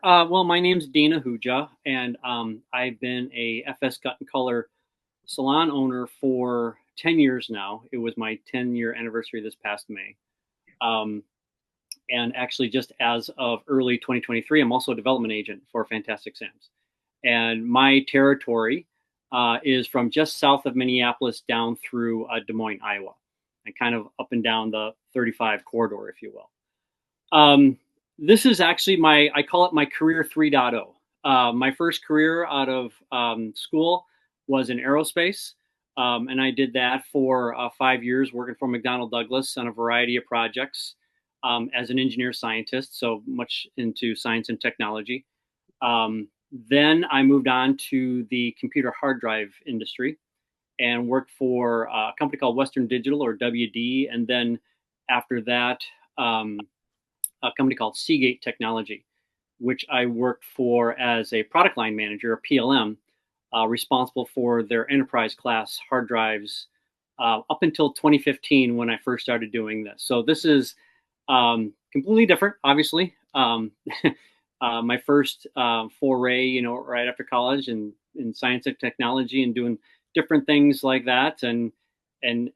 Well, my name's Dana Huja, and I've been a FS Cut and Color salon owner for 10 years now. It was my 10-year anniversary this past May. Um, and actually, just as of early 2023, I'm also a development agent for Fantastic Sam's. And my territory is from just south of Minneapolis down through Des Moines, Iowa, and kind of up and down the 35 corridor, if you will. Um, this is actually I call it my career 3.0. My first career out of school was in aerospace. And I did that for 5 years working for McDonnell Douglas on a variety of projects as an engineer scientist, so much into science and technology. Then I moved on to the computer hard drive industry and worked for a company called Western Digital, or WD. And then after that, um, a company called Seagate Technology, which I worked for as a product line manager, a PLM, responsible for their enterprise class hard drives up until 2015 when I first started doing this. So this is completely different, obviously. My first foray, right after college and in science and technology and doing different things like that. And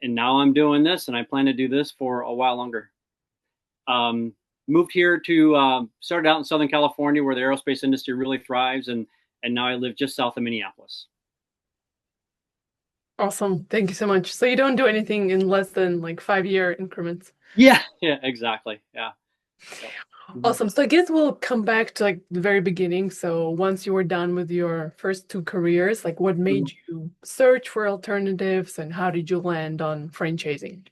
now I'm doing this, and I plan to do this for a while longer. Um, Moved here to started out in Southern California, where the aerospace industry really thrives, and now I live just south of Minneapolis. Awesome. Thank you so much. So you don't do anything in less than like 5-year increments. Yeah, yeah, exactly. Yeah. Yep. Mhm. Awesome. So I guess we'll come back to like the very beginning. So once you were done with your first two careers, like what Mhm. made you search for alternatives and how did you land on franchising?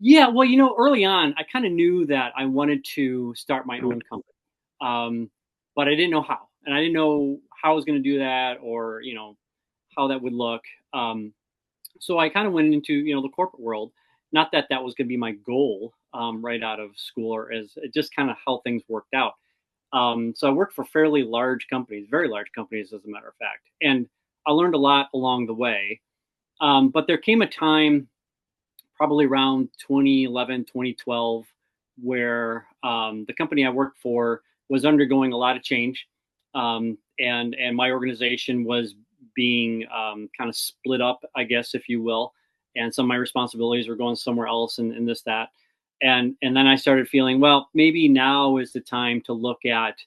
Yeah, well, early on, I kind of knew that I wanted to start my own company, um, but I didn't know how, and I didn't know how I was going to do that, or how that would look. Um, so I kind of went into the corporate world. Not that that was going to be my goal right out of school, or as it just kind of how things worked out. So I worked for fairly large companies, very large companies, as a matter of fact, and I learned a lot along the way. But there came a time, probably around 2011, 2012, where the company I worked for was undergoing a lot of change, and my organization was being kind of split up, I guess, if you will, and some of my responsibilities were going somewhere else, and this that, and then I started feeling, well, maybe now is the time to look at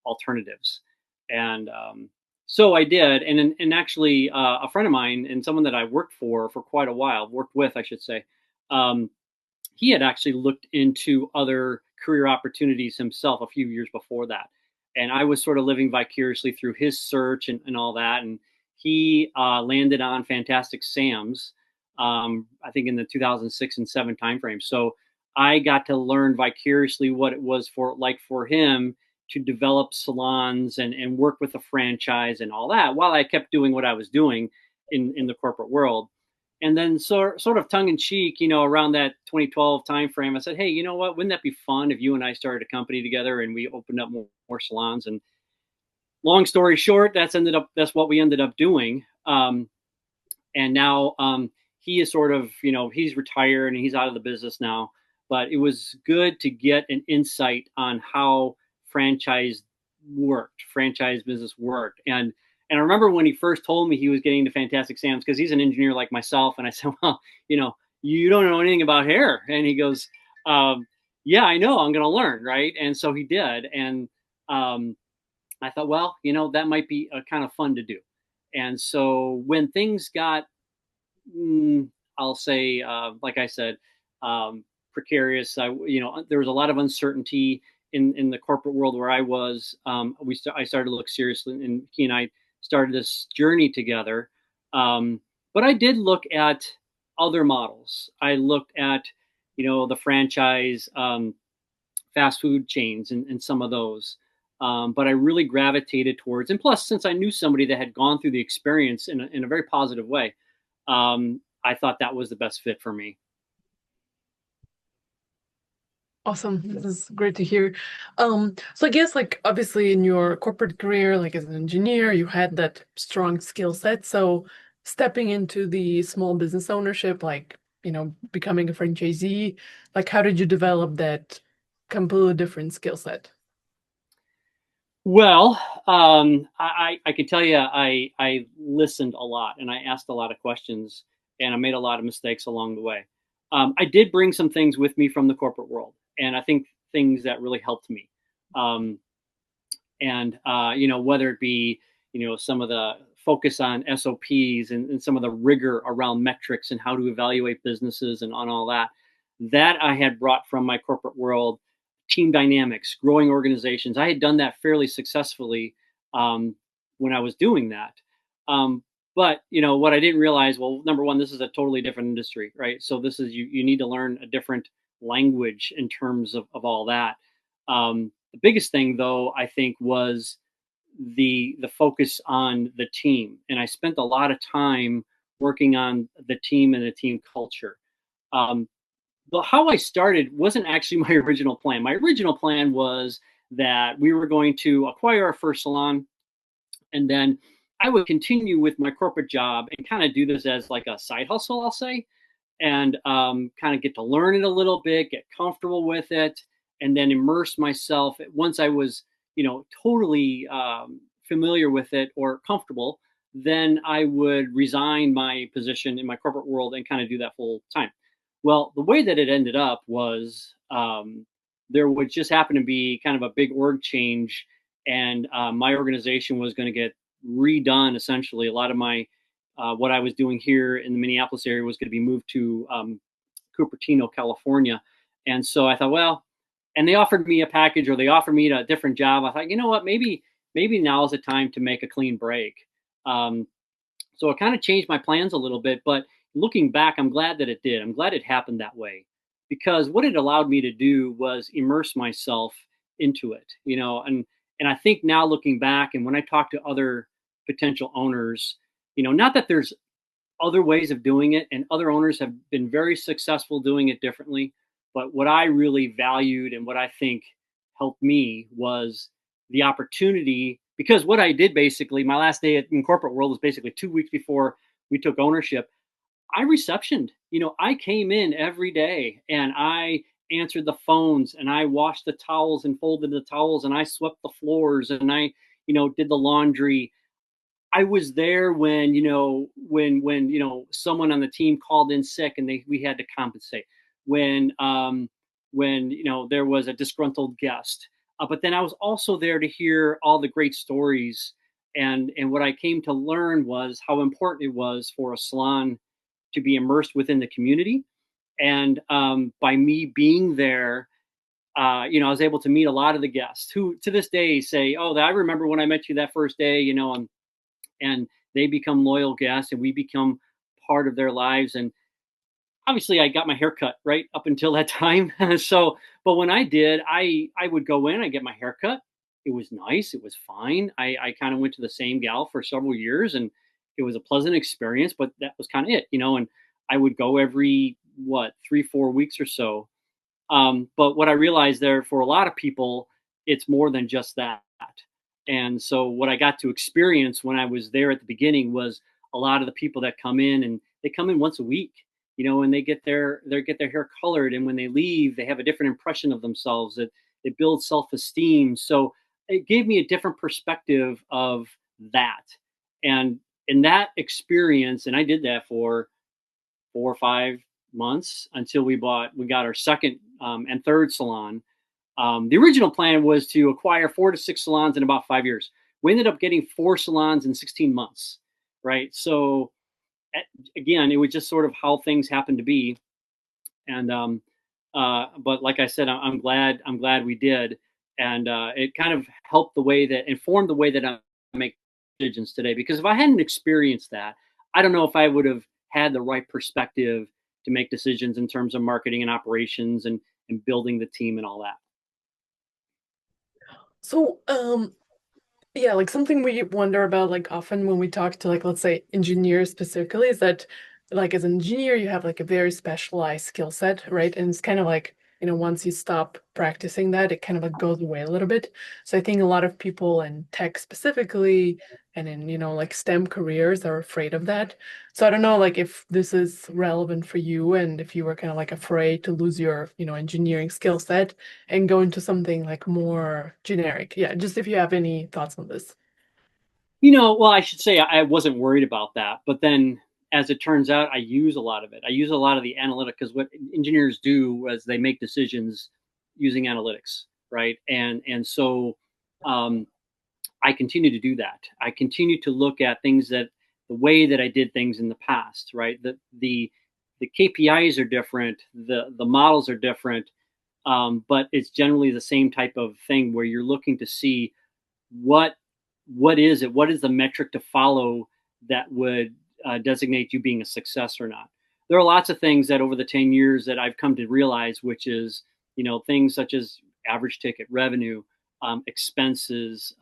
alternatives, and so I did, and actually a friend of mine and someone that I worked for quite a while, worked with, I should say, um, he had actually looked into other career opportunities himself a few years before that. And I was sort of living vicariously through his search and all that. And he landed on Fantastic Sam's, I think in the 2006 and 7 timeframe. So I got to learn vicariously what it was for him to develop salons and work with a franchise and all that, while I kept doing what I was doing in the corporate world. And then sort of tongue in cheek, around that 2012 timeframe, I said, hey, you know what? Wouldn't that be fun if you and I started a company together and we opened up more salons? And long story short, that's what we ended up doing. And now he is sort of, he's retired and he's out of the business now. But it was good to get an insight on how franchise business worked. And I remember when he first told me he was getting to Fantastic Sam's, because he's an engineer like myself, and I said, well, you don't know anything about hair, and he goes, yeah, I know, I'm going to learn, right? And so he did, and um, I thought, well, that might be kind of fun to do. And so when things got, mm, I'll say, like I said, precarious. There was a lot of uncertainty in the corporate world where I was. I started to look seriously, and he and I started this journey together. But I did look at other models. I looked at, the franchise fast food chains and some of those. But I really gravitated towards, and plus, since I knew somebody that had gone through the experience in a very positive way, I thought that was the best fit for me. Awesome. This is great to hear. So I guess like obviously in your corporate career, like as an engineer, you had that strong skill set. So stepping into the small business ownership, like, becoming a franchisee, like how did you develop that completely different skill set? Well, I can tell you, I listened a lot and I asked a lot of questions and I made a lot of mistakes along the way. I did bring some things with me from the corporate world, and I think things that really helped me. Um, and whether it be some of the focus on SOPs and some of the rigor around metrics and how to evaluate businesses and on all that, that I had brought from my corporate world. Team dynamics, growing organizations, I had done that fairly successfully um, when I was doing that. um, but what I didn't realize, well, number one, this is a totally different industry, right? So this is, you need to learn a different language in terms of all that. The biggest thing, though, I think, was the focus on the team, and I spent a lot of time working on the team and the team culture. Um, but how I started wasn't actually my original plan. My original plan was that we were going to acquire our first salon, and then I would continue with my corporate job and kind of do this as like a side hustle, I'll say, and kind of get to learn it a little bit, get comfortable with it, and then immerse myself. Once I was, totally familiar with it or comfortable, then I would resign my position in my corporate world and kind of do that full time. Well, the way that it ended up was there would just happen to be kind of a big org change, and my organization was going to get redone. Essentially, a lot of my what I was doing here in the Minneapolis area was going to be moved to Cupertino, California. And so I thought, well, and they offered me a package, or they offered me a different job. I thought, you know what, maybe now is the time to make a clean break. Um, so it kind of changed my plans a little bit. But looking back, I'm glad that it did. I'm glad it happened that way, because what it allowed me to do was immerse myself into it, and I think now, looking back, and when I talk to other potential owners, not that there's other ways of doing it, and other owners have been very successful doing it differently. But what I really valued and what I think helped me was the opportunity, because what I did basically, my last day in corporate world was basically 2 weeks before we took ownership. I receptioned. I came in every day and I answered the phones and I washed the towels and folded the towels and I swept the floors and I, did the laundry. I was there when someone on the team called in sick and we had to compensate. When there was a disgruntled guest, but then I was also there to hear all the great stories. And what I came to learn was how important it was for a salon to be immersed within the community. And by me being there, I was able to meet a lot of the guests who to this day say, "Oh, I remember when I met you that first day," and they become loyal guests and we become part of their lives. And obviously I got my hair cut right up until that time. So, but when I did, I would go in, I get my hair cut. It was nice, it was fine. I kind of went to the same gal for several years, and it was a pleasant experience, but that was kind of it, and I would go every, what, 3 4 weeks or so. But what I realized there, for a lot of people, it's more than just that. And so what I got to experience when I was there at the beginning was a lot of the people that come in, and they come in once a week, and they get their hair colored, and when they leave, they have a different impression of themselves. It builds self-esteem. So it gave me a different perspective of that. And in that experience, and I did that for 4 or 5 months until we got our second and third salon. The original plan was to acquire 4 to 6 salons in about 5 years. We ended up getting 4 salons in 16 months, right? So again, it was just sort of how things happened to be. And but like I said, I'm glad we did, and it kind of helped the way that informed the way that I make decisions today. Because if I hadn't experienced that, I don't know if I would have had the right perspective to make decisions in terms of marketing and operations and building the team and all that. So, yeah, like something we wonder about like often when we talk to like let's say engineers specifically is that like as an engineer you have like a very specialized skill set, right? And it's kind of like once you stop practicing that, it kind of like goes away a little bit. So I think a lot of people in tech specifically and in, like STEM careers are afraid of that. So I don't know, like if this is relevant for you and if you were kind of like afraid to lose your, engineering skill set and go into something like more generic. Yeah, just if you have any thoughts on this. Well, I should say I wasn't worried about that, but then as it turns out, I use a lot of it. I use a lot of the analytic because what engineers do is they make decisions using analytics, right? And so um, I continue to do that. I continue to look at things that the way that I did things in the past, right? The KPIs are different, the models are different, but it's generally the same type of thing where you're looking to see what what is it? What is the metric to follow that would designate you being a success or not? There are lots of things that over the 10 years that I've come to realize, which is, things such as average ticket revenue, expenses,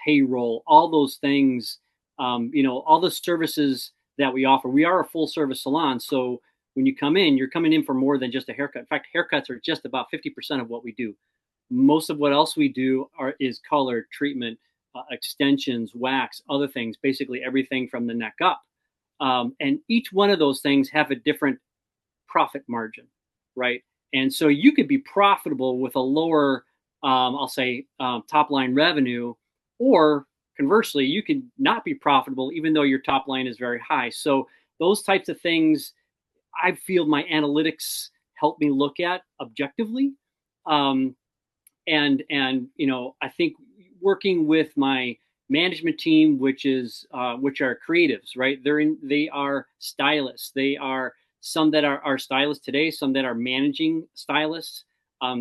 payroll, all those things, all the services that we offer. We are a full service salon. So when you come in, you're coming in for more than just a haircut. In fact, haircuts are just about 50% of what we do. Most of what else we do is color, treatment, extensions, wax, other things, basically everything from the neck up. And each one of those things have a different profit margin, right? And so you could be profitable with a lower, I'll say, top line revenue, or conversely, you could not be profitable even though your top line is very high. So those types of things, I feel my analytics help me look at objectively. Um, and I think working with my management team, which are creatives, right? They are stylists. They are some that are stylists today, some that are managing stylists. I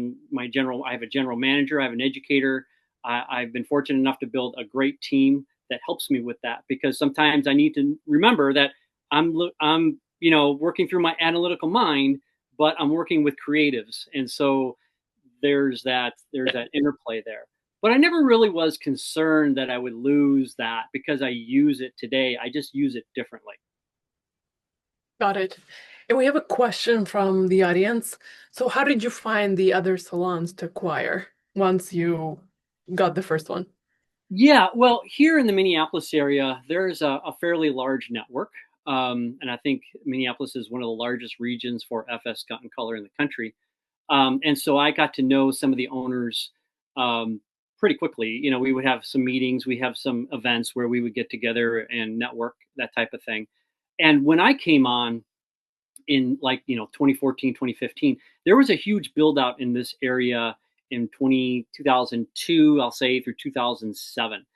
have a general manager, I have an educator. I've been fortunate enough to build a great team that helps me with that, because sometimes I need to remember that I'm working through my analytical mind, but I'm working with creatives, and so there's that interplay there. But I never really was concerned that I would lose that because I use it today. I just use it differently. Got it. And we have a question from the audience. So how did you find the other salons to acquire once you got the first one? Yeah, well, here in the Minneapolis area, there's a fairly large network. And I think Minneapolis is one of the largest regions for FS cut and color in the country. And so I got to know some of the owners um, pretty quickly. We would have some meetings, we have some events where we would get together and network, that type of thing. And when I came on in 2014, 2015, there was a huge build out in this area in 2002, I'll say, through 2007.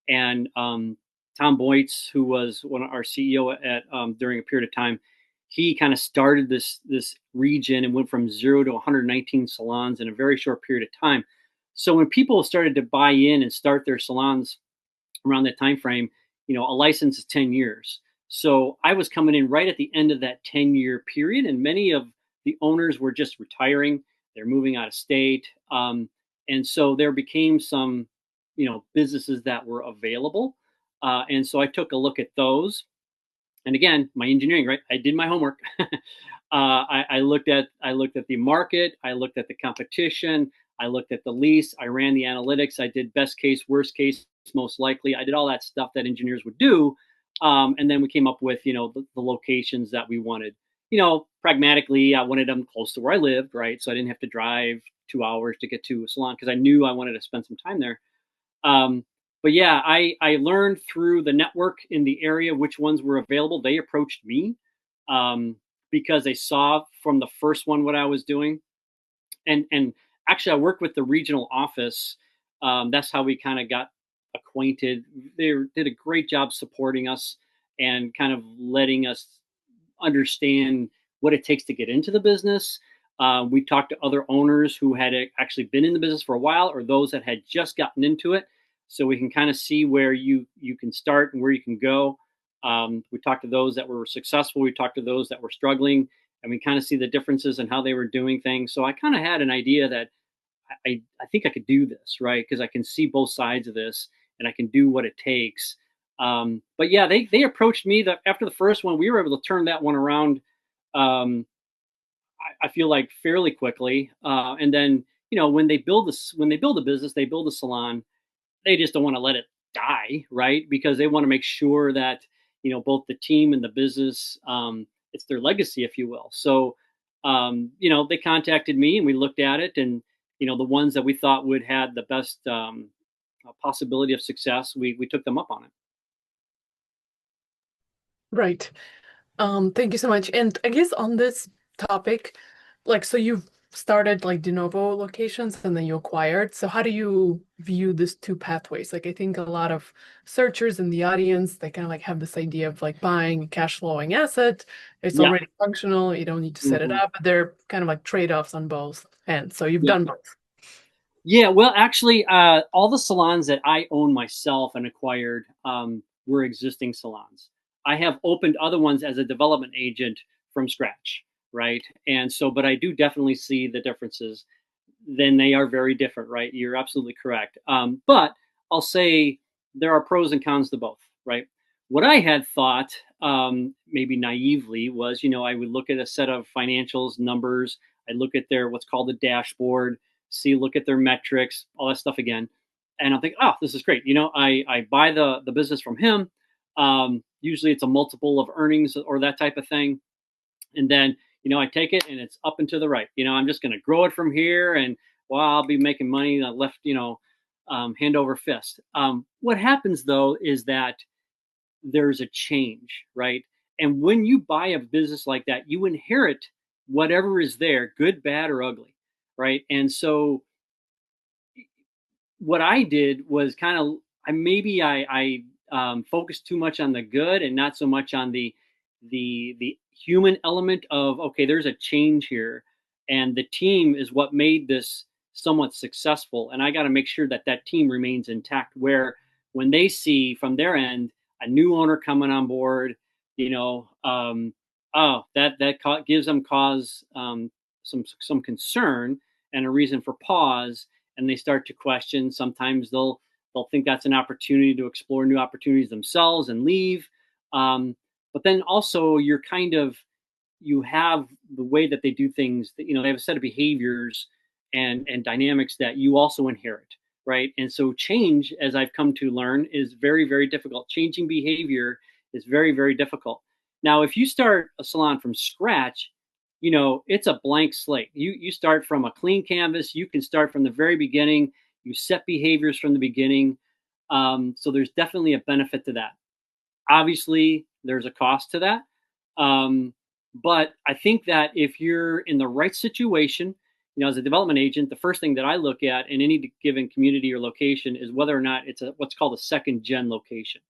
And Tom Boytz, who was one of our CEO at during a period of time, he kind of started this region and went from 0 to 119 salons in a very short period of time. So when people started to buy in and start their salons around that time frame, a license is 10 years. So I was coming in right at the end of that 10-year period, and many of the owners were just retiring. They're moving out of state. And so there became some, businesses that were available. And so I took a look at those. And again, my engineering, right? I did my homework. I looked at the market. I looked at the competition. I looked at the lease. I ran the analytics. I did best case, worst case, most likely. I did all that stuff that engineers would do. And then we came up with, the locations that we wanted. Pragmatically, I wanted them close to where I lived, right? So I didn't have to drive 2 hours to get to a salon because I knew I wanted to spend some time there. Um, but yeah, I learned through the network in the area which ones were available. They approached me um, because they saw from the first one what I was doing, and actually I worked with the regional office. That's how we kind of got acquainted. They did a great job supporting us and kind of letting us understand what it takes to get into the business. We talked to other owners who had actually been in the business for a while, or those that had just gotten into it, so we can kind of see where you can start and where you can go. We talked to those that were successful. We talked to those that were struggling, and we kind of see the differences in how they were doing things. So I kind of had an idea that I think I could do this, right? Because I can see both sides of this, and I can do what it takes. But yeah, they approached me after the first one. We were able to turn that one around. Um, I feel like fairly quickly. And then when they build this, when they build a business, they build a salon. They just don't want to let it die, right? Because they want to make sure that both the team and the business, it's their legacy, if you will. So they contacted me and we looked at it, and the ones that we thought would have the best possibility of success, we took them up on it. Right. Thank you so much. And I guess on this topic, like, so you've started like de novo locations and then you acquired. So how do you view these two pathways? Like, I think a lot of searchers in the audience, they kind of like have this idea of like buying a cash flowing asset. It's Yeah. already functional. You don't need to set it Hmm. up, but they're kind of like trade-offs on both ends. So you've Yeah. done both. Yeah, well, actually, all the salons that I own myself and acquired were existing salons. I have opened other ones as a development agent from scratch, right? And so, but I do definitely see the differences. Then they are very different, right? You're absolutely correct. But I'll say there are pros and cons to both, right? What I had thought, maybe naively, was I would look at a set of financials, numbers. I'd look at their what's called a dashboard, look at their metrics, all that stuff again, and I'm thinking, oh, this is great. I buy the business from him. Usually, it's a multiple of earnings or that type of thing, and then I take it and it's up and to the right. I'm just going to grow it from here, and well, I'll be making money left, hand over fist. What happens though is that there's a change, right? And when you buy a business like that, you inherit whatever is there, good, bad, or ugly, right? And so what I did was kind of I focused too much on the good and not so much on the human element of, okay, there's a change here, and the team is what made this somewhat successful, and I got to make sure that that team remains intact. Where when they see from their end a new owner coming on board, oh, that gives them cause, some concern and a reason for pause, and they start to question. Sometimes they'll think that's an opportunity to explore new opportunities themselves and leave. But then also you have the way that they do things. That they have a set of behaviors and dynamics that you also inherit, right? And so change, as I've come to learn, is very, very difficult. Changing behavior is very, very difficult. Now, if you start a salon from scratch, it's a blank slate. You start from a clean canvas. You can start from the very beginning. You set behaviors from the beginning. So there's definitely a benefit to that. Obviously, there's a cost to that. But I think that if you're in the right situation, as a development agent, the first thing that I look at in any given community or location is whether or not it's what's called a second gen location.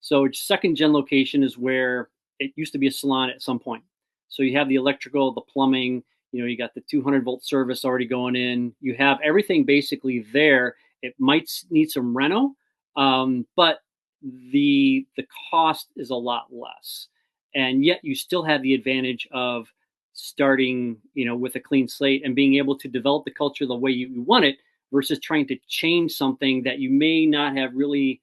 So second gen location is where it used to be a salon at some point. So you have the electrical, the plumbing, you got the 200-volt service already going in. You have everything basically there. It might need some reno, but the cost is a lot less, and yet you still have the advantage of starting, with a clean slate and being able to develop the culture the way you want it, versus trying to change something that you may not have really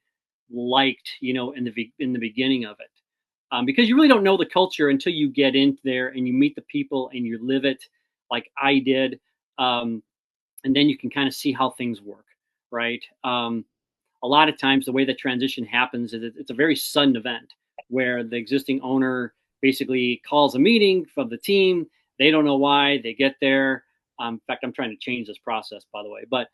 liked, in the beginning of it, because you really don't know the culture until you get in there and you meet the people and you live it, like I did, and then you can kind of see how things work, right? A lot of times, the way the transition happens is it's a very sudden event where the existing owner basically calls a meeting from the team. They don't know why. They get there. In fact, I'm trying to change this process, by the way, but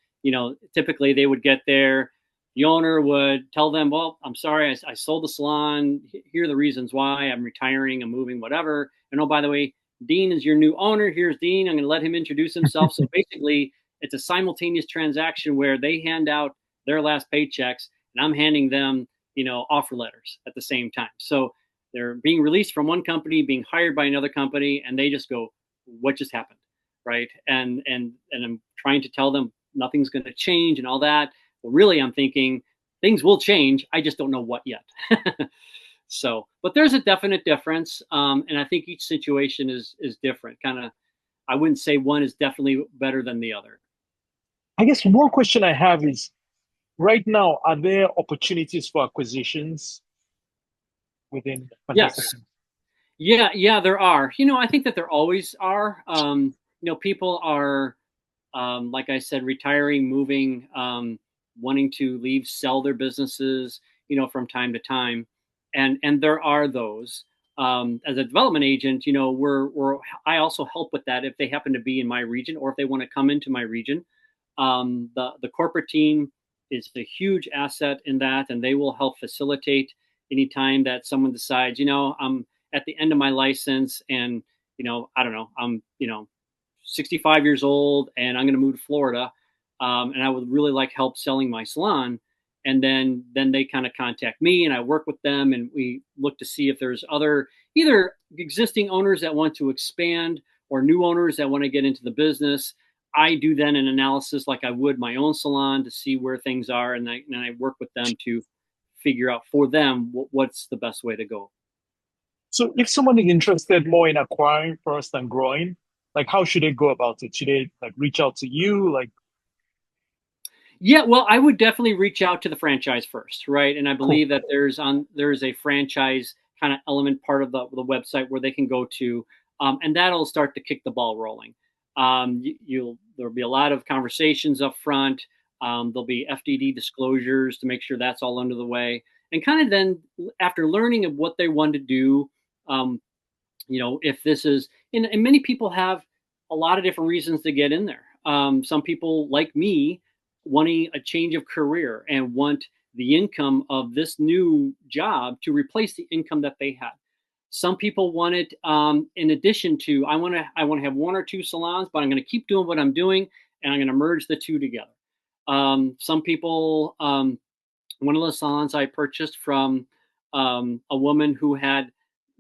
typically they would get there. The owner would tell them, well, I'm sorry, I sold the salon. Here are the reasons why. I'm retiring, I'm moving, whatever. And oh, by the way, Dean is your new owner. Here's Dean. I'm going to let him introduce himself. So basically, it's a simultaneous transaction where they hand out their last paychecks and I'm handing them, offer letters at the same time. So they're being released from one company, being hired by another company, and they just go, what just happened? Right. And I'm trying to tell them nothing's going to change and all that. Well, really, I'm thinking things will change. I just don't know what yet. So, but there's a definite difference. And I think each situation is different. Kind of, I wouldn't say one is definitely better than the other. I guess one question I have is right now, are there opportunities for acquisitions within Fantastic? Yes. Yeah, there are. I think that there always are. People are, like I said, retiring, moving, wanting to leave, sell their businesses, from time to time, and there are those. As a development agent, I also help with that if they happen to be in my region or if they want to come into my region. The corporate team is a huge asset in that, and they will help facilitate anytime that someone decides, I'm at the end of my license, and I don't know, I'm 65 years old and I'm going to move to Florida, and I would really like help selling my salon. And then they kind of contact me, and I work with them, and we look to see if there's other either existing owners that want to expand or new owners that want to get into the business. I do then an analysis like I would my own salon to see where things are, and I work with them to figure out for them what's the best way to go. So if someone is interested more in acquiring first and growing, like how should they go about it? Should they like reach out to you? Like, Yeah, well, I would definitely reach out to the franchise first, right? And I cool. believe that there's a franchise kind of element part of the website where they can go to, and that'll start to kick the ball rolling. There'll be a lot of conversations up front. There'll be FDD disclosures to make sure that's all under the way, and kind of then after learning of what they want to do, um, if this is, and many people have a lot of different reasons to get in there. Some people like me wanting a change of career and want the income of this new job to replace the income that they had. Some people want it in addition to I want to have one or two salons, but I'm going to keep doing what I'm doing, and I'm going to merge the two together. Some people, one of the salons I purchased from a woman who had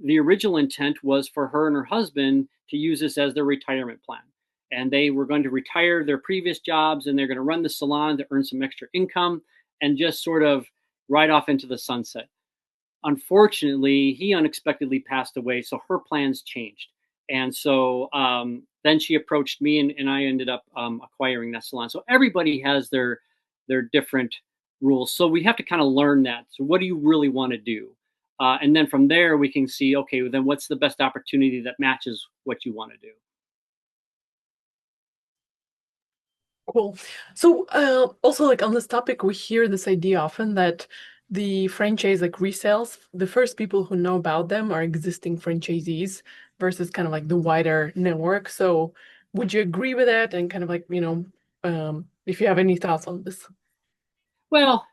the original intent was for her and her husband to use this as their retirement plan. And they were going to retire their previous jobs, and they're going to run the salon to earn some extra income and just sort of ride off into the sunset. Unfortunately, he unexpectedly passed away, so her plans changed. And so then she approached me, and I ended up acquiring that salon. So everybody has their different rules. So we have to kind of learn that. So what do you really want to do? And then from there, we can see, okay, well, then what's the best opportunity that matches what you want to do? Cool. So, also like on this topic, we hear this idea often that the franchise like resales, the first people who know about them are existing franchisees versus kind of like the wider network. So, would you agree with that? And kind of like, if you have any thoughts on this? Well,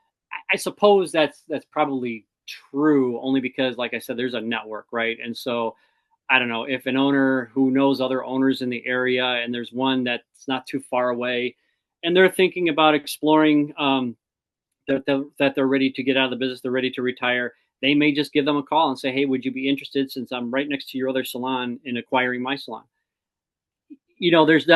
I suppose that's probably true, only because, like I said, there's a network, right? And so I don't know if an owner who knows other owners in the area, and there's one that's not too far away, and they're thinking about exploring, that they're ready to get out of the business, they're ready to retire. They may just give them a call and say, "Hey, would you be interested, since I'm right next to your other salon, in acquiring my salon?" There's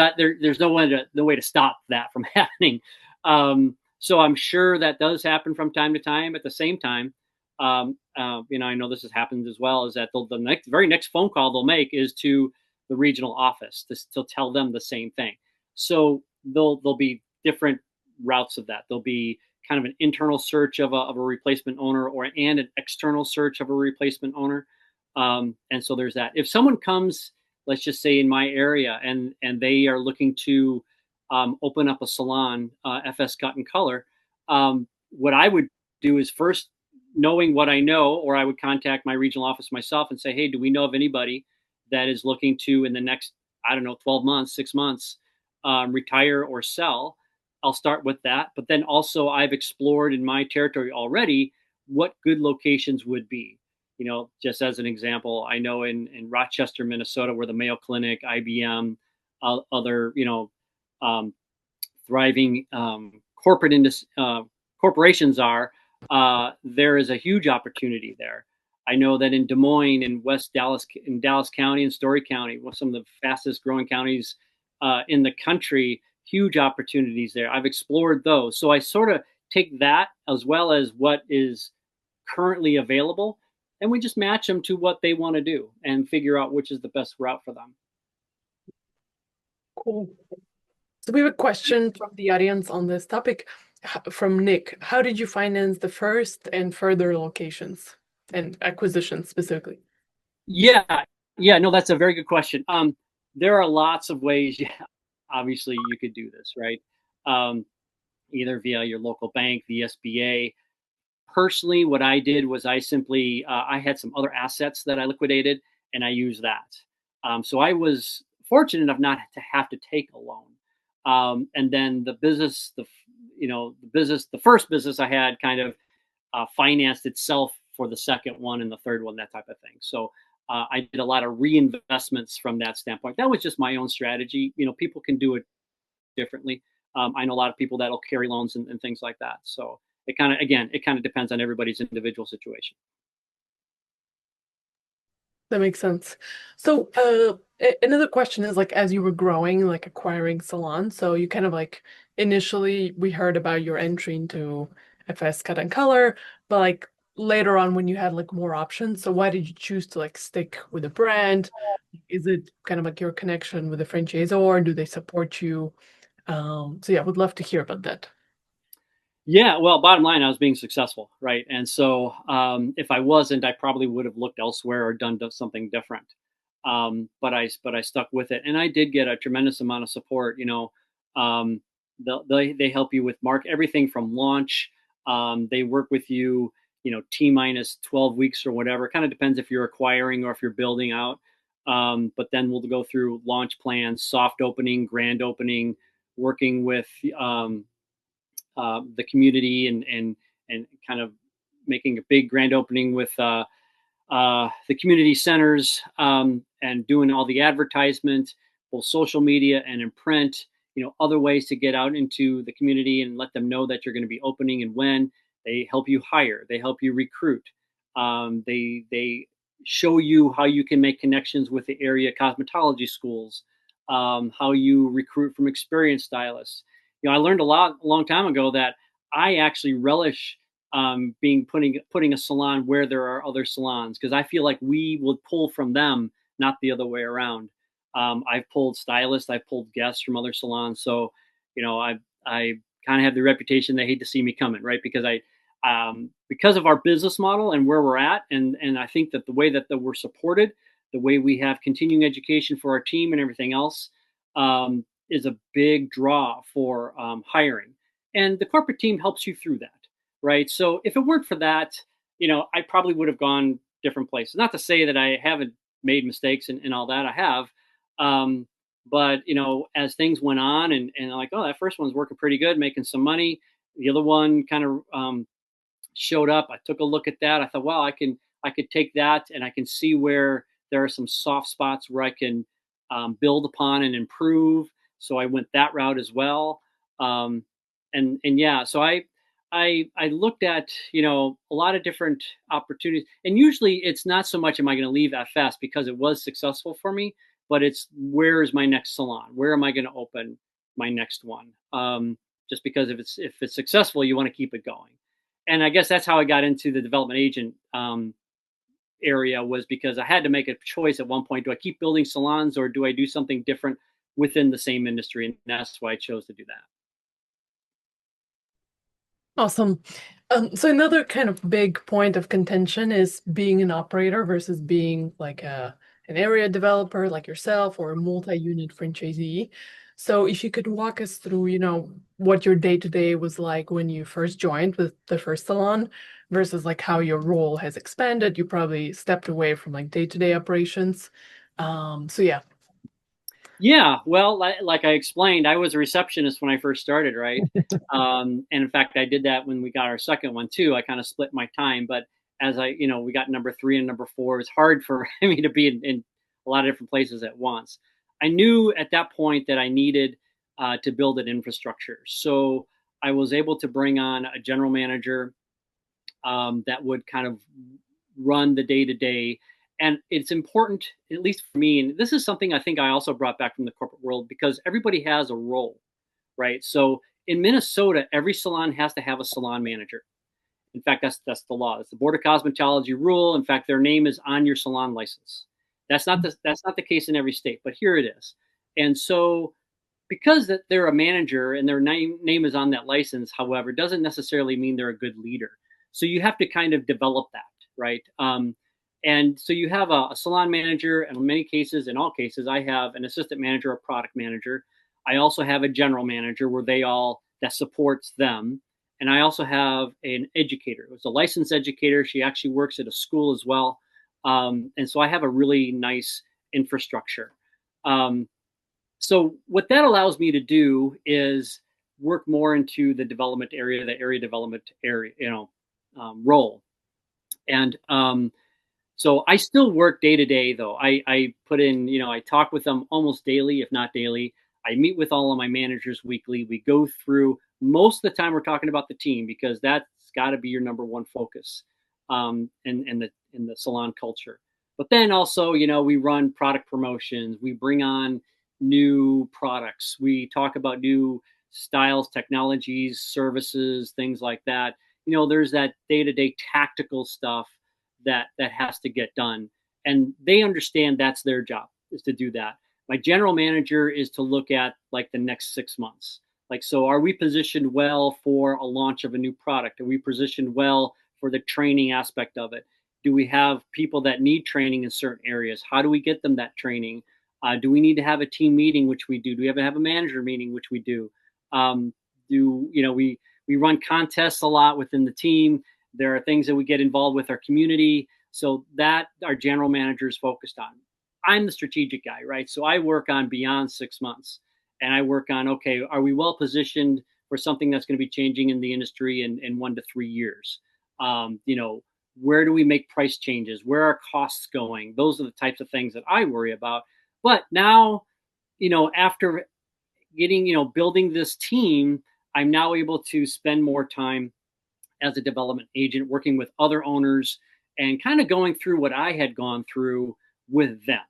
no way to stop that from happening. So I'm sure that does happen from time to time. At the same time, I know this has happened as well. Is that the very next phone call they'll make is to the regional office to tell them the same thing. So there'll be different routes of that. There'll be kind of an internal search of a replacement owner, and an external search of a replacement owner. And so there's that. If someone comes, let's just say in my area, and they are looking to open up a salon, FS Cut and Color, what I would do is, first, knowing what I know, or I would contact my regional office myself and say, "Hey, do we know of anybody that is looking to, in the next, I don't know, 12 months, 6 months, retire or sell?" I'll start with that. But then also, I've explored in my territory already what good locations would be. Just as an example, I know in Rochester, Minnesota, where the Mayo Clinic, IBM, other, um, thriving corporations are, there is a huge opportunity there. I know that in Des Moines, in West Dallas, in Dallas County and Story County, some of the fastest growing counties in the country, huge opportunities there. I've explored those. So I sort of take that as well as what is currently available, and we just match them to what they want to do and figure out which is the best route for them. Cool. So we have a question from the audience on this topic from Nick. How did you finance the first and further locations and acquisitions specifically? Yeah, yeah, no, that's a very good question. There are lots of ways, yeah, obviously you could do this, right? Um, Either via your local bank, the SBA. Personally, what I did was I simply I had some other assets that I liquidated, and I used that. So I was fortunate enough not to have to take a loan. And then the business, the first business I had kind of financed itself for the second one and the third one, that type of thing. So I did a lot of reinvestments from that standpoint. That was just my own strategy. People can do it differently. I know a lot of people that'll carry loans and things like that. So it kind of depends on everybody's individual situation. That makes sense. So, another question is like, as you were growing, like acquiring salons, so you kind of like initially we heard about your entry into FS Cut and Color, but like later on when you had like more options, so why did you choose to like stick with a brand? Is it kind of like your connection with the franchisor? Do they support you? So yeah, would love to hear about that. Yeah, well, bottom line, I was being successful, right? And so if I wasn't, I probably would have looked elsewhere or done something different. But I stuck with it, and I did get a tremendous amount of support. Um, they help you with everything from launch. They work with you, T minus 12 weeks or whatever. Kind of depends if you're acquiring or if you're building out. But then we'll go through launch plans, soft opening, grand opening, working with the community and kind of making a big grand opening with the community centers and doing all the advertisement, both social media and in print. Other ways to get out into the community and let them know that you're going to be opening and when. They help you hire. They help you recruit. They show you how you can make connections with the area cosmetology schools. How you recruit from experienced stylists. I learned a long time ago that I actually relish being putting a salon where there are other salons because I feel like we would pull from them, not the other way around. I've pulled stylists, I've pulled guests from other salons, so I kind of have the reputation they hate to see me coming, right? Because of our business model and where we're at, and I think that the way that we're supported, the way we have continuing education for our team and everything else, is a big draw for hiring, and the corporate team helps you through that, right? So if it weren't for that, I probably would have gone different places. Not to say that I haven't made mistakes and all that. I have. But as things went on and like, oh, that first one's working pretty good, making some money. The other one kind of showed up. I took a look at that. I thought, well, I could take that and I can see where there are some soft spots where I can build upon and improve. So I went that route as well. And yeah, so I looked at a lot of different opportunities, and usually it's not so much am I going to leave FS because it was successful for me, but it's where is my next salon? Where am I going to open my next one? Just because if it's successful, you want to keep it going. And I guess that's how I got into the development agent area, was because I had to make a choice at one point. Do I keep building salons or do I do something different within the same industry? And that's why I chose to do that. Awesome. So another kind of big point of contention is being an operator versus being like an area developer like yourself or a multi-unit franchisee. So if you could walk us through, what your day-to-day was like when you first joined with the first salon versus like how your role has expanded. You probably stepped away from like day-to-day operations. So yeah. Yeah, well, like I explained, I was a receptionist when I first started, right? And in fact, I did that when we got our second one too. I kind of split my time, but as we got number 3 and number 4, it's hard for me to be in a lot of different places at once. I knew at that point that I needed to build an infrastructure, so I was able to bring on a general manager that would kind of run the day to day. And it's important, at least for me, and this is something I think I also brought back from the corporate world, because everybody has a role, right? So in Minnesota, every salon has to have a salon manager. In fact, that's the law. It's the Board of Cosmetology rule. In fact, their name is on your salon license. That's not the case in every state, but here it is. And so because that they're a manager and their name is on that license, however, doesn't necessarily mean they're a good leader. So you have to kind of develop that, right? And so you have a salon manager, and in many cases, in all cases, I have an assistant manager, a product manager. I also have a general manager where that supports them. And I also have an educator. It's a licensed educator. She actually works at a school as well. And so I have a really nice infrastructure. So what that allows me to do is work more into the development area, the area development area, role. And so I still work day to day, though. I put in, I talk with them almost daily, if not daily. I meet with all of my managers weekly. We go through, most of the time we're talking about the team, because that's got to be your number one focus in the salon culture. But then also, we run product promotions. We bring on new products. We talk about new styles, technologies, services, things like that. There's that day-to-day tactical stuff that has to get done. And they understand that's their job, is to do that. My general manager is to look at like the next 6 months. Like, so are we positioned well for a launch of a new product? Are we positioned well for the training aspect of it? Do we have people that need training in certain areas? How do we get them that training? Do we need to have a team meeting, which we do? Do we have to have a manager meeting, which we do? We run contests a lot within the team. There are things that we get involved with our community. So that our general manager is focused on. I'm the strategic guy, right? So I work on beyond 6 months, and I work on, okay, are we well positioned for something that's going to be changing in the industry in 1 to 3 years? Where do we make price changes? Where are costs going? Those are the types of things that I worry about. But now, after getting, building this team, I'm now able to spend more time as a development agent, working with other owners and kind of going through what I had gone through with them.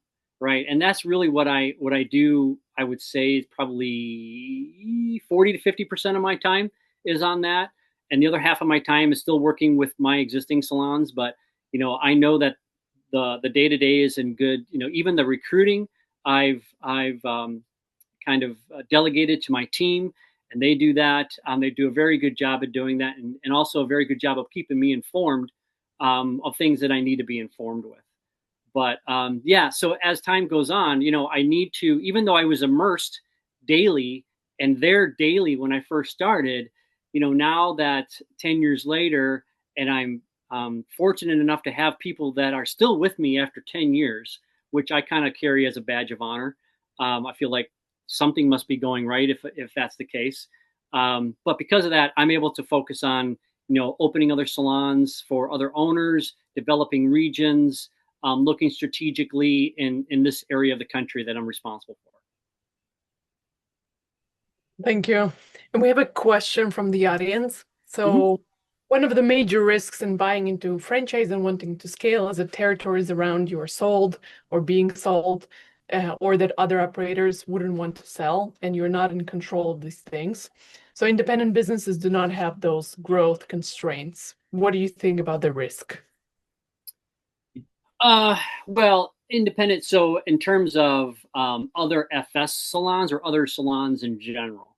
Right. And that's really what I do. I would say is probably 40 to 50% of my time is on that. And the other half of my time is still working with my existing salons. But, I know that the day-to-day is in good, even the recruiting, I've kind of delegated to my team, and they do that. They do a very good job of doing that, and also a very good job of keeping me informed of things that I need to be informed with. But so as time goes on, I need to, even though I was immersed daily and there daily when I first started, now that 10 years later, and I'm fortunate enough to have people that are still with me after 10 years, which I kind of carry as a badge of honor. I feel like something must be going right if that's the case. But because of that, I'm able to focus on, opening other salons for other owners, developing regions, looking strategically in this area of the country that I'm responsible for. Thank you. And we have a question from the audience. So one of the major risks in buying into franchise and wanting to scale is that territories around you are sold or being sold, or that other operators wouldn't want to sell, and you're not in control of these things. So independent businesses do not have those growth constraints. What do you think about the risk? Well, independent. So in terms of other FS salons or other salons in general?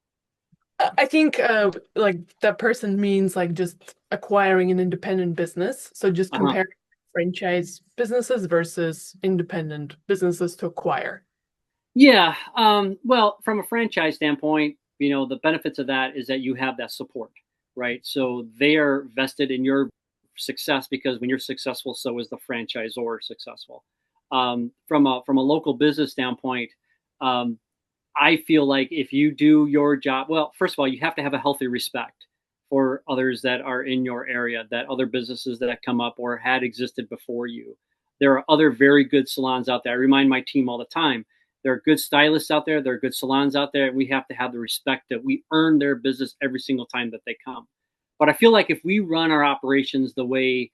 I think like that person means like just acquiring an independent business. So just comparing franchise businesses versus independent businesses to acquire. Yeah. Well, from a franchise standpoint, the benefits of that is that you have that support, right? So they are vested in your success, because when you're successful, so is the franchisor successful. From a local business standpoint, I feel like if you do your job, well, first of all, you have to have a healthy respect for others that are in your area, that other businesses that come up or had existed before you. There are other very good salons out there. I remind my team all the time, there are good stylists out there. There are good salons out there. We have to have the respect that we earn their business every single time that they come. But I feel like if we run our operations the way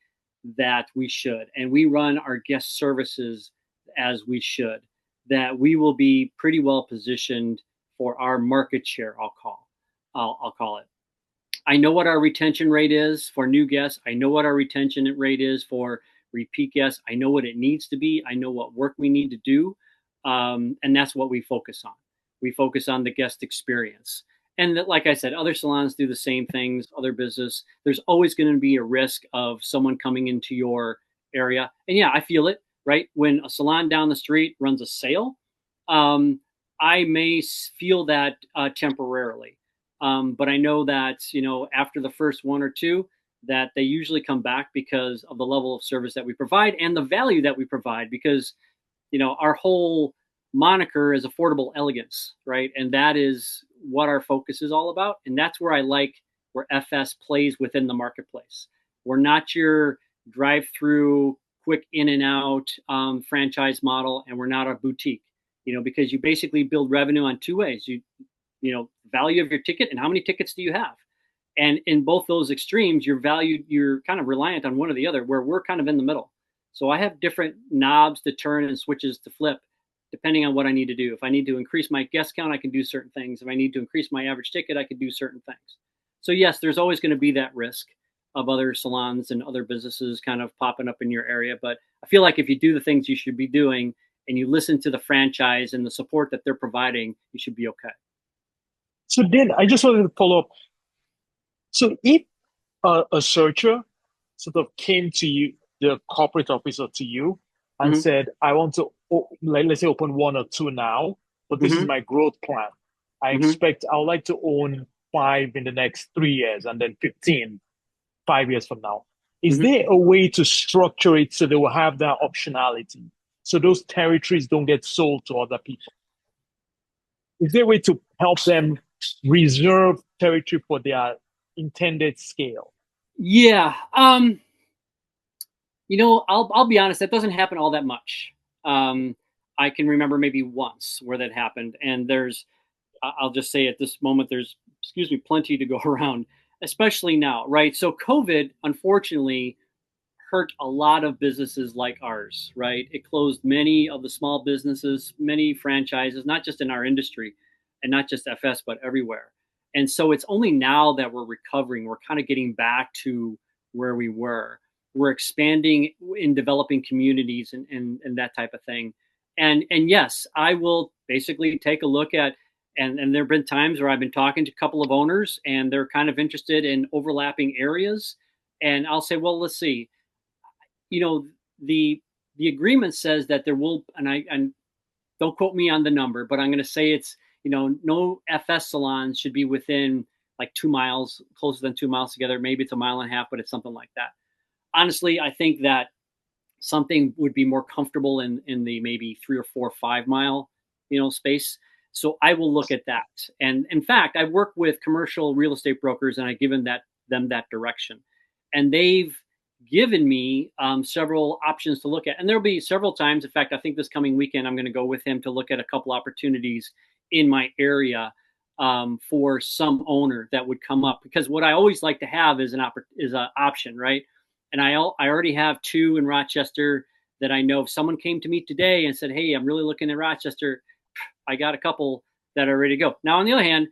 that we should, and we run our guest services as we should, that we will be pretty well positioned for our market share, I'll call it. I know what our retention rate is for new guests. I know what our retention rate is for repeat guests. I know what it needs to be. I know what work we need to do. And that's what we focus on. We focus on the guest experience. And like I said, other salons do the same things, other business. There's always going to be a risk of someone coming into your area. And yeah, I feel it, right? When a salon down the street runs a sale, I may feel that temporarily. But I know that, after the first one or two, that they usually come back because of the level of service that we provide and the value that we provide, because, our whole moniker is affordable elegance, right? And that is what our focus is all about. And that's where I like where FS plays within the marketplace. We're not your drive-through, quick in and out franchise model, and we're not a boutique, because you basically build revenue on two ways. Value of your ticket and how many tickets do you have? And in both those extremes, you're kind of reliant on one or the other, where we're kind of in the middle. So I have different knobs to turn and switches to flip depending on what I need to do. If I need to increase my guest count, I can do certain things. If I need to increase my average ticket, I can do certain things. So yes, there's always going to be that risk of other salons and other businesses kind of popping up in your area. But I feel like if you do the things you should be doing and you listen to the franchise and the support that they're providing, you should be okay. So then I just wanted to follow up. So if a searcher sort of came to you, the corporate officer to you, and said, I want to, let's say, open one or two now, but this is my growth plan. I would like to own 5 in the next 3 years and then 15 5 years from now. Is there a way to structure it so they will have that optionality, so those territories don't get sold to other people? Is there a way to help them reserve territory for their intended scale? Yeah. I'll be honest, that doesn't happen all that much. I can remember maybe once where that happened. And I'll just say at this moment, there's, plenty to go around, especially now, right? So COVID, unfortunately, hurt a lot of businesses like ours, right? It closed many of the small businesses, many franchises, not just in our industry and not just FS, but everywhere. And so it's only now that we're recovering. We're kind of getting back to where we were. We're expanding in developing communities and that type of thing. And yes, I will basically take a look at, and there have been times where I've been talking to a couple of owners and they're kind of interested in overlapping areas. And I'll say, well, let's see, the agreement says that there will, and don't quote me on the number, but I'm going to say it's, no FS salons should be within like 2 miles, closer than 2 miles together. Maybe it's 1.5 miles, but it's something like that. Honestly, I think that something would be more comfortable in the maybe 3 or 4 or 5 mile, space. So I will look at that. And in fact, I work with commercial real estate brokers and I've given them that direction. And they've given me several options to look at. And there'll be several times. In fact, I think this coming weekend, I'm going to go with him to look at a couple opportunities in my area for some owner that would come up. Because what I always like to have is an option, right? And I already have 2 in Rochester that I know if someone came to me today and said, hey, I'm really looking at Rochester, I got a couple that are ready to go. Now, on the other hand,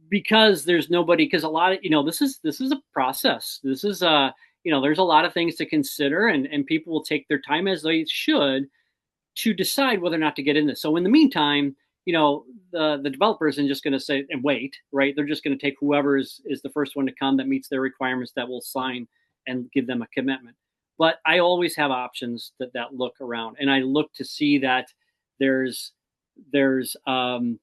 because there's nobody, because a lot of, this is a process. This is, there's a lot of things to consider and people will take their time as they should to decide whether or not to get in this. So in the meantime, the developer isn't just going to say and wait, right? They're just going to take whoever is the first one to come that meets their requirements that will sign and give them a commitment. But I always have options that look around, and I look to see that there's I'll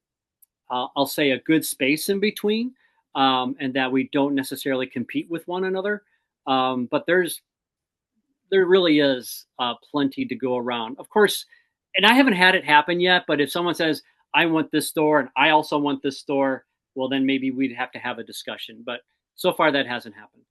say a good space in between, and that we don't necessarily compete with one another. But there really is plenty to go around. Of course, and I haven't had it happen yet, but if someone says, I want this store and I also want this store, well, then maybe we'd have to have a discussion. But so far that hasn't happened.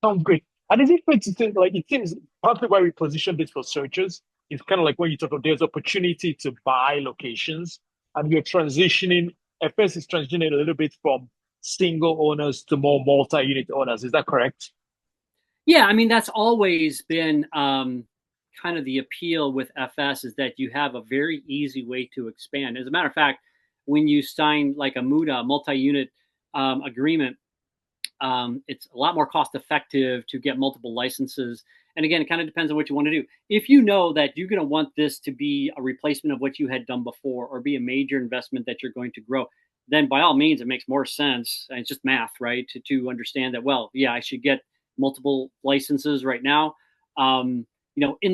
Sounds great. And is it fair to say, like, it seems partly why we position this for searchers is kind of like when you talk about there's opportunity to buy locations and you're transitioning, FS is transitioning a little bit from single owners to more multi-unit owners. Is that correct? Yeah, I mean, that's always been kind of the appeal with FS is that you have a very easy way to expand. As a matter of fact, when you sign like a MUTA, multi-unit agreement, it's a lot more cost effective to get multiple licenses. And again, it kind of depends on what you want to do. If you know that you're going to want this to be a replacement of what you had done before or be a major investment that you're going to grow, then by all means, it makes more sense. And it's just math, right? To understand that, well, yeah, I should get multiple licenses right now. In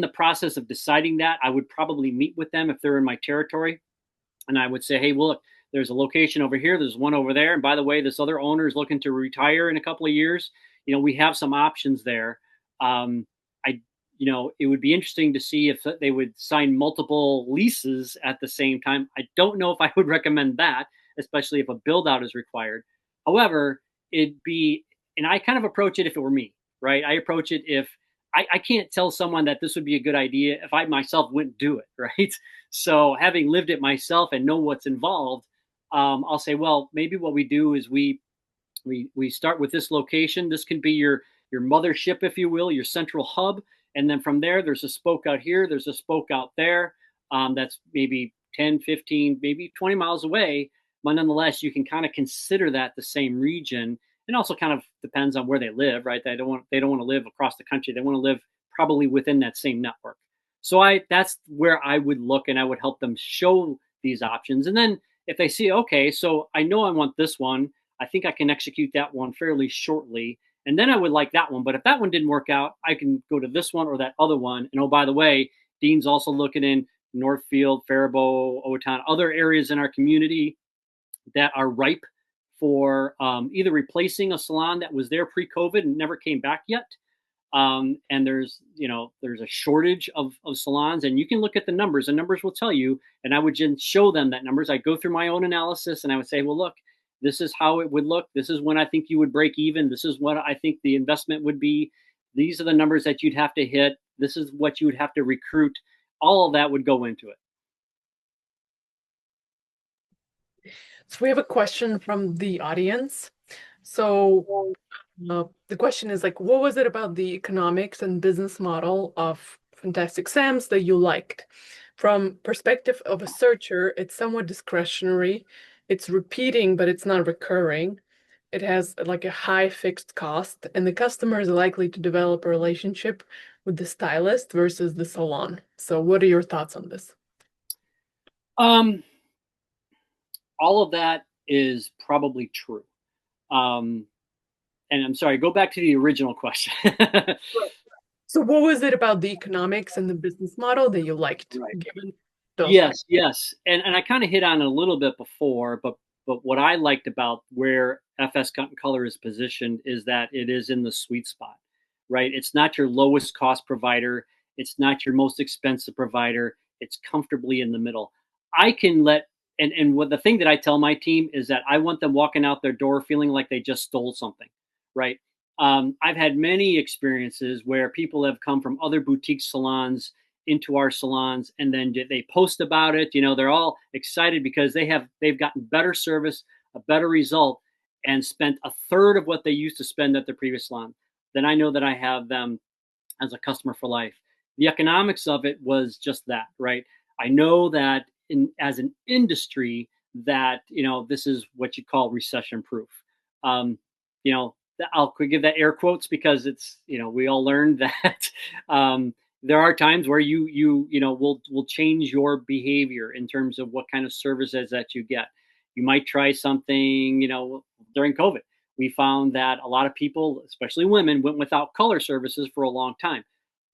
the process of deciding that, I would probably meet with them if they're in my territory, and I would say, hey, well, look, there's a location over here, there's one over there, and by the way, this other owner is looking to retire in a couple of years. We have some options there. I it would be interesting to see if they would sign multiple leases at the same time. I don't know if I would recommend that, especially if a build out is required. However, and I kind of approach it if it were me, right? I approach it if I can't tell someone that this would be a good idea if I myself wouldn't do it, right? So having lived it myself and know what's involved, I'll say, well, maybe what we do is we start with this location. This can be your mothership, if you will, your central hub. And then from there, there's a spoke out here, there's a spoke out there, that's maybe 10, 15, maybe 20 miles away. But nonetheless, you can kind of consider that the same region. And also kind of depends on where they live, right? They don't want to live across the country. They want to live probably within that same network. So that's where I would look, and I would help them show these options. And then if they see, okay, so I know I want this one, I think I can execute that one fairly shortly. And then I would like that one. But if that one didn't work out, I can go to this one or that other one. And oh, by the way, Dean's also looking in Northfield, Faribault, Owatonna, other areas in our community that are ripe for either replacing a salon that was there pre-COVID and never came back yet. And there's a shortage of salons, and you can look at the numbers. The numbers will tell you, and I would just show them that numbers. I go through my own analysis, and I would say, well, look, this is how it would look. This is when I think you would break even. This is what I think the investment would be. These are the numbers that you'd have to hit. This is what you would have to recruit. All of that would go into it. So we have a question from the audience. So the question is like, what was it about the economics and business model of Fantastic Sam's that you liked? From perspective of a searcher, it's somewhat discretionary. It's repeating, but it's not recurring. It has like a high fixed cost, and the customer is likely to develop a relationship with the stylist versus the salon. So what are your thoughts on this? All of that is probably true. And I'm sorry, go back to the original question. So what was it about the economics and the business model that you liked? Right. Given those yes. And I kind of hit on it a little bit before, but what I liked about where FS Cut and Color is positioned is that it is in the sweet spot, right? It's not your lowest cost provider. It's not your most expensive provider. It's comfortably in the middle. I can let and what the thing that I tell my team is that I want them walking out their door feeling like they just stole something, right? I've had many experiences where people have come from other boutique salons into our salons, and then they post about it. They're all excited because they've gotten better service, a better result, and spent a third of what they used to spend at their previous salon. Then I know that I have them as a customer for life. The economics of it was just that, right? I know that as an industry that, this is what you call recession proof. I'll give that air quotes because it's, we all learned that there are times where you will change your behavior in terms of what kind of services that you get. You might try something, during COVID. We found that a lot of people, especially women, went without color services for a long time.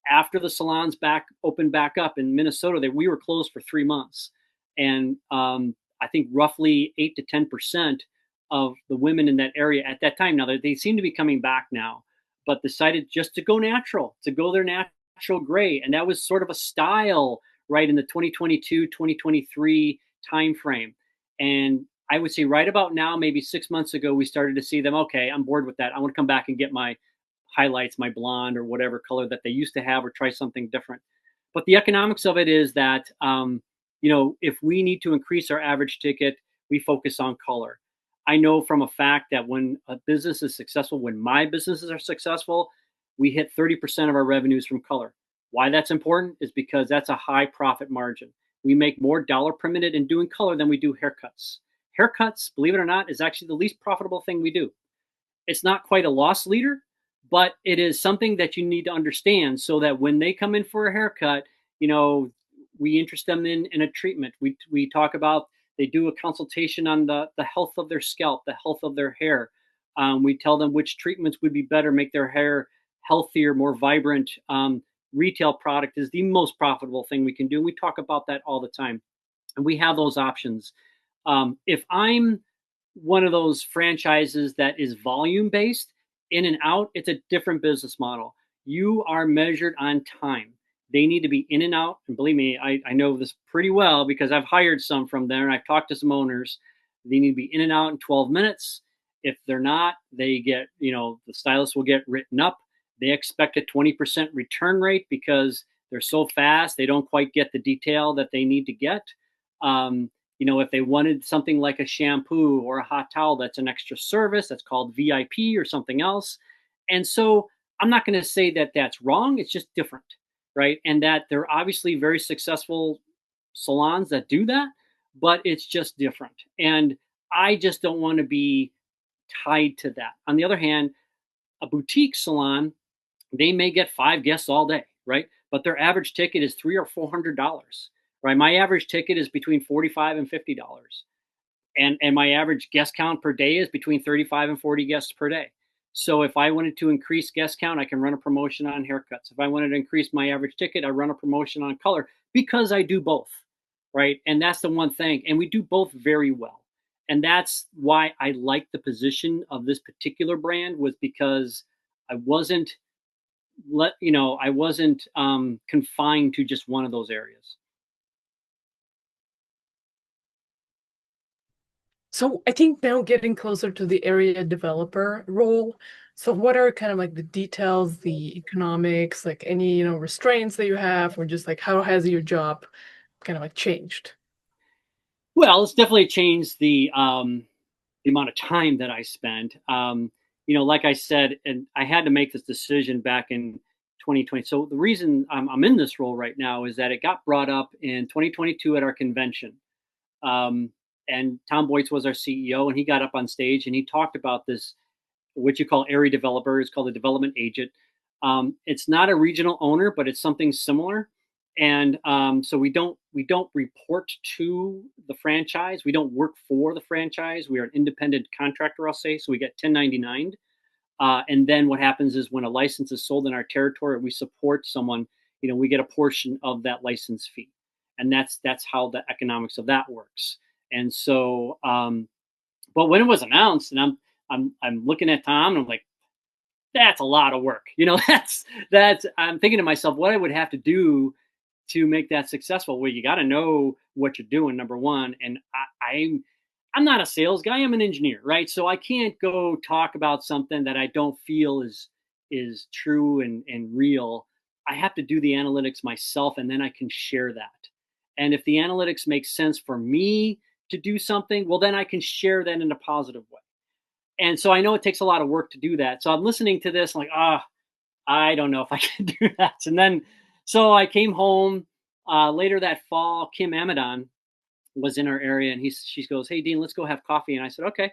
After the salons opened back up in Minnesota, we were closed for 3 months. And I think roughly 8 to 10% of the women in that area at that time, now they seem to be coming back now, but decided just to go natural, to go their natural gray. And that was sort of a style, right, in the 2022, 2023 timeframe. And I would say right about now, maybe 6 months ago, we started to see them, okay, I'm bored with that. I want to come back and get my highlights, my blonde or whatever color that they used to have, or try something different. But the economics of it is that, if we need to increase our average ticket, we focus on color. I know from a fact that when a business is successful, when my businesses are successful, we hit 30% of our revenues from color. Why that's important is because that's a high profit margin. We make more dollar per minute in doing color than we do haircuts. Haircuts, believe it or not, is actually the least profitable thing we do. It's not quite a loss leader, but it is something that you need to understand so that when they come in for a haircut, we interest them in a treatment. We talk about, they do a consultation on the health of their scalp, the health of their hair. We tell them which treatments would be better, make their hair healthier, more vibrant, retail product is the most profitable thing we can do. We talk about that all the time, and we have those options. If I'm one of those franchises that is volume based, in and out, it's a different business model. You are measured on time. They need to be in and out. And believe me, I know this pretty well because I've hired some from there and I've talked to some owners. They need to be in and out in 12 minutes. If they're not, they get, the stylist will get written up. They expect a 20% return rate because they're so fast, they don't quite get the detail that they need to get. If they wanted something like a shampoo or a hot towel, that's an extra service. That's called VIP or something else. And so I'm not going to say that that's wrong. It's just different, right? And that there are obviously very successful salons that do that, but it's just different. And I just don't want to be tied to that. On the other hand, a boutique salon, they may get 5 guests all day, right? But their average ticket is $300 or $400, right? My average ticket is between $45 and $50, and my average guest count per day is between 35 and 40 guests per day. So if I wanted to increase guest count, I can run a promotion on haircuts. If I wanted to increase my average ticket, I run a promotion on color because I do both, right? And that's the one thing, and we do both very well. And that's why I like the position of this particular brand, was because I wasn't confined to just one of those areas. So I think now getting closer to the area developer role. So what are kind of like the details, the economics, like any, restraints that you have, or just like how has your job kind of like changed? Well, it's definitely changed the amount of time that I spend. Like I said, and I had to make this decision back in 2020. So the reason I'm in this role right now is that it got brought up in 2022 at our convention. And Tom Boyce was our CEO, and he got up on stage and he talked about this, what you call area developer. It's called a development agent. It's not a regional owner, but it's something similar. And so we don't report to the franchise. We don't work for the franchise. We are an independent contractor, I'll say. So we get 1099. And then what happens is when a license is sold in our territory, we support someone. We get a portion of that license fee, and that's how the economics of that works. And so, but when it was announced, and I'm looking at Tom, and I'm like, that's a lot of work. That's I'm thinking to myself, what I would have to do to make that successful. Well, you got to know what you're doing, number one. And I'm not a sales guy. I'm an engineer, right? So I can't go talk about something that I don't feel is true and real. I have to do the analytics myself, and then I can share that. And if the analytics make sense for me to do something, well, then I can share that in a positive way. And so I know it takes a lot of work to do that. So I'm listening to this, like, I don't know if I can do that. And then, so I came home later that fall. Kim Amadon was in our area, and she goes, "Hey, Dean, let's go have coffee." And I said, "Okay."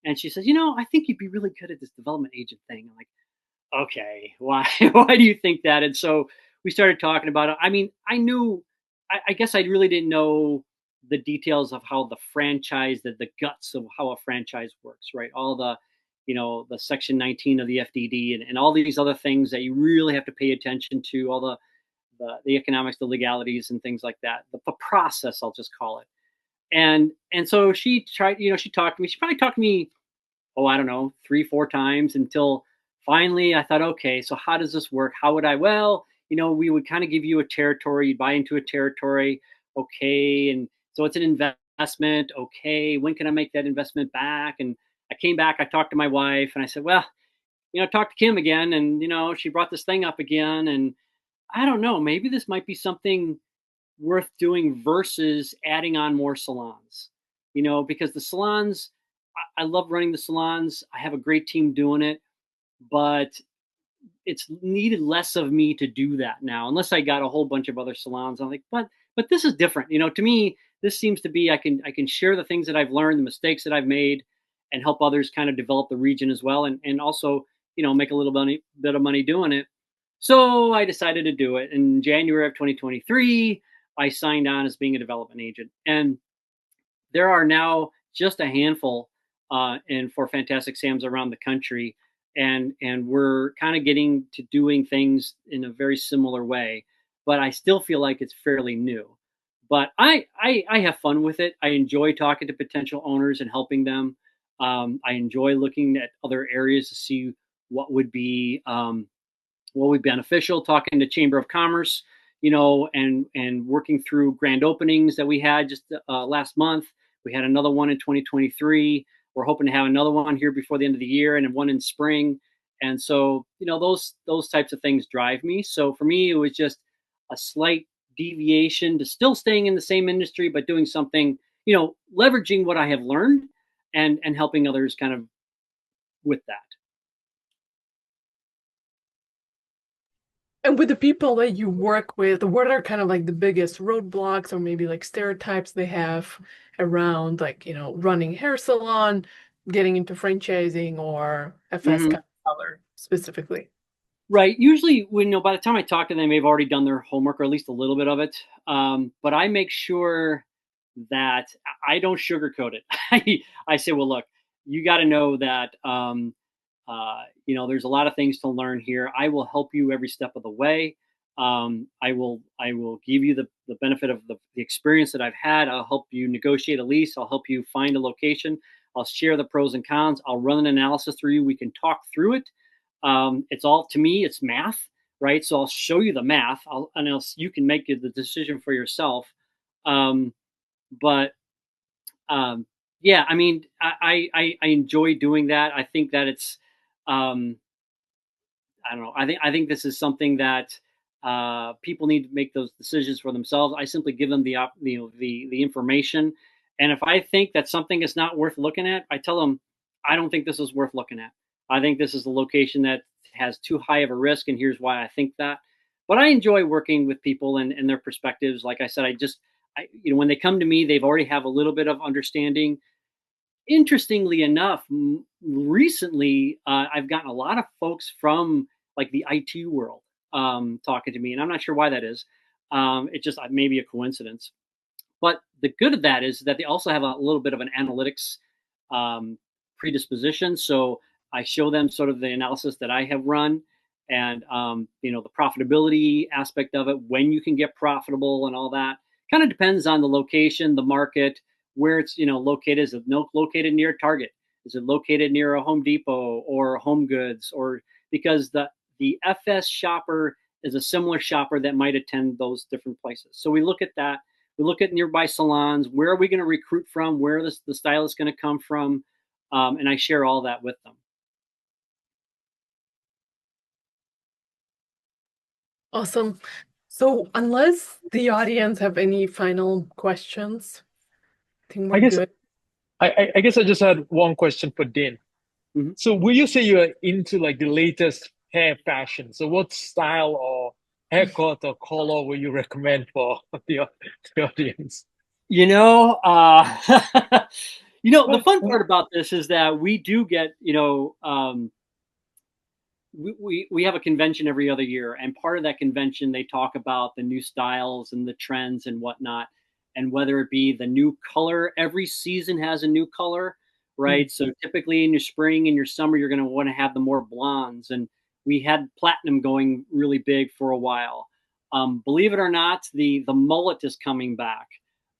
And she says, "I think you'd be really good at this development agent thing." I'm like, "Okay, why? Why do you think that?" And so we started talking about it. I mean, I guess I really didn't know the details of how the franchise, the guts of how a franchise works, right? All the, the Section 19 of the FDD and all these other things that you really have to pay attention to, all the economics, the legalities and things like that. The process, I'll just call it. And so she tried, she talked to me. She probably talked to me, I don't know, 3-4 times until finally I thought, okay, so how does this work? How would I? Well, we would kind of give you a territory, you'd buy into a territory. Okay. And so it's an investment. Okay. When can I make that investment back? And I came back, I talked to my wife, and I said, well, talk to Kim again. And, she brought this thing up again. And I don't know, maybe this might be something worth doing versus adding on more salons, because the salons, I love running the salons. I have a great team doing it, but it's needed less of me to do that now, unless I got a whole bunch of other salons. I'm like, but this is different. To me, this seems to be, I can share the things that I've learned, the mistakes that I've made, and help others kind of develop the region as well. And also, make a little bit of money doing it. So I decided to do it. In January of 2023, I signed on as being a development agent. And there are now just a handful and for Fantastic Sam's around the country and we're kind of getting to doing things in a very similar way, but I still feel like it's fairly new. But I have fun with it. I enjoy talking to potential owners and helping them. I enjoy looking at other areas to see what would be beneficial. Talking to Chamber of Commerce, and working through grand openings that we had just last month. We had another one in 2023. We're hoping to have another one here before the end of the year, and then one in spring. And so, those types of things drive me. So for me, it was just a slight deviation to still staying in the same industry, but doing something, leveraging what I have learned and helping others kind of with that. And with the people that you work with, what are kind of like the biggest roadblocks or maybe like stereotypes they have around like, running hair salon, getting into franchising or FS Mhm. color specifically? Right. Usually, by the time I talk to them, they've already done their homework or at least a little bit of it. But I make sure that I don't sugarcoat it. I say, well, look, you got to know that, there's a lot of things to learn here. I will help you every step of the way. I will give you the benefit of the experience that I've had. I'll help you negotiate a lease. I'll help you find a location. I'll share the pros and cons. I'll run an analysis through you. We can talk through it. It's all, to me, it's math, right? So I'll show you the math, you can make the decision for yourself. But yeah, I mean, I enjoy doing that. I think that it's, I don't know. I think this is something that people need to make those decisions for themselves. I simply give them the information, and if I think that something is not worth looking at, I tell them I don't think this is worth looking at. I think this is a location that has too high of a risk, and here's why I think that. But I enjoy working with people and their perspectives. Like I said, when they come to me, they've already have a little bit of understanding. Interestingly enough, recently I've gotten a lot of folks from like the IT world talking to me, and I'm not sure why that is. It's just maybe a coincidence. But the good of that is that they also have a little bit of an analytics um, predisposition. So I show them sort of the analysis that I have run, and the profitability aspect of it, when you can get profitable and all that. Kind of depends on the location, the market, where it's located. Is it located near Target? Is it located near a Home Depot or Home Goods? Or because the FS shopper is a similar shopper that might attend those different places. So we look at that. We look at nearby salons. Where are we going to recruit from? Where the stylist going to come from? And I share all that with them. Awesome. So unless the audience have any final questions, I think I we're guess good. I guess I just had one question for Dean. Mhm. So will you say you're into like the latest hair fashion? So what style or haircut or color will you recommend for the audience? You know, uh, the Well, fun part about this is that we do get, we have a convention every other year, and part of that convention they talk about the new styles and the trends and whatnot, and whether it be the new color. Every season has a new color, right? So typically in your spring and your summer, you're going to want to have the more blondes, and we had platinum going really big for a while. Believe it or not, the mullet is coming back.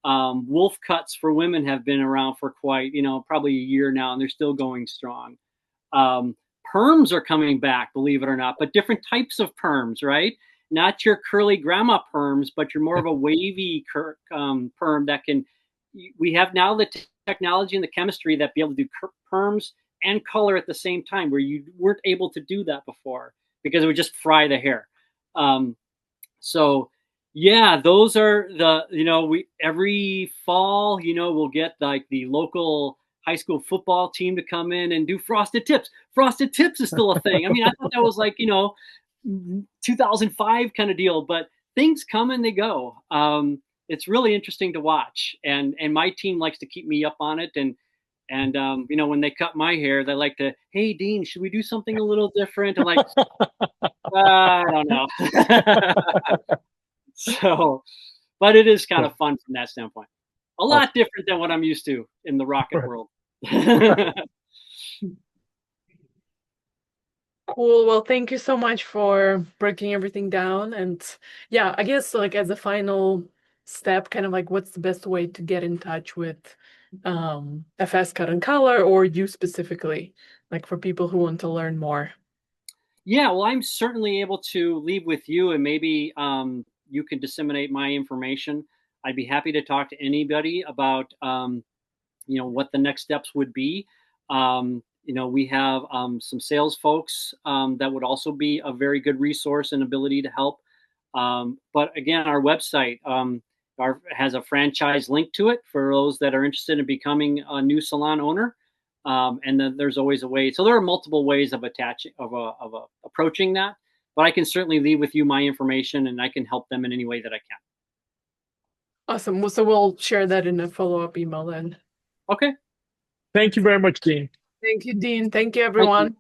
Wolf cuts for women have been around for quite, probably a year now, and they're still going strong. Um, Perms are coming back, believe it or not, but different types of perms, right? Not your curly grandma perms, but you're more of a wavy perm that can. We have now the technology and the chemistry that be able to do perms and color at the same time, where you weren't able to do that before because it would just fry the hair. So yeah, those are we every fall, we'll get like the local high school football team to come in and do frosted tips. Frosted tips is still a thing. I mean, I thought that was like, 2005 kind of deal, but things come and they go. It's really interesting to watch, and my team likes to keep me up on it. And when they cut my hair, they like to, hey Dean, should we do something a little different? I'm like, I don't know. So, but it is kind of fun from that standpoint. A lot different than what I'm used to in the rocket world. Cool. Well, thank you so much for breaking everything down. And yeah, I guess like as a final step, kind of like what's the best way to get in touch with FS Cut and Color or you specifically, like for people who want to learn more? Yeah, well, I'm certainly able to leave with you, and maybe you can disseminate my information. I'd be happy to talk to anybody about what the next steps would be. We have some sales folks that would also be a very good resource and ability to help. But again, our website has a franchise link to it for those that are interested in becoming a new salon owner. And then there's always a way. So there are multiple ways of approaching that. But I can certainly leave with you my information, and I can help them in any way that I can. Awesome. Well, so we'll share that in a follow-up email then. Okay. Thank you very much, Dean. Thank you, Dean. Thank you, Thank you. everyone.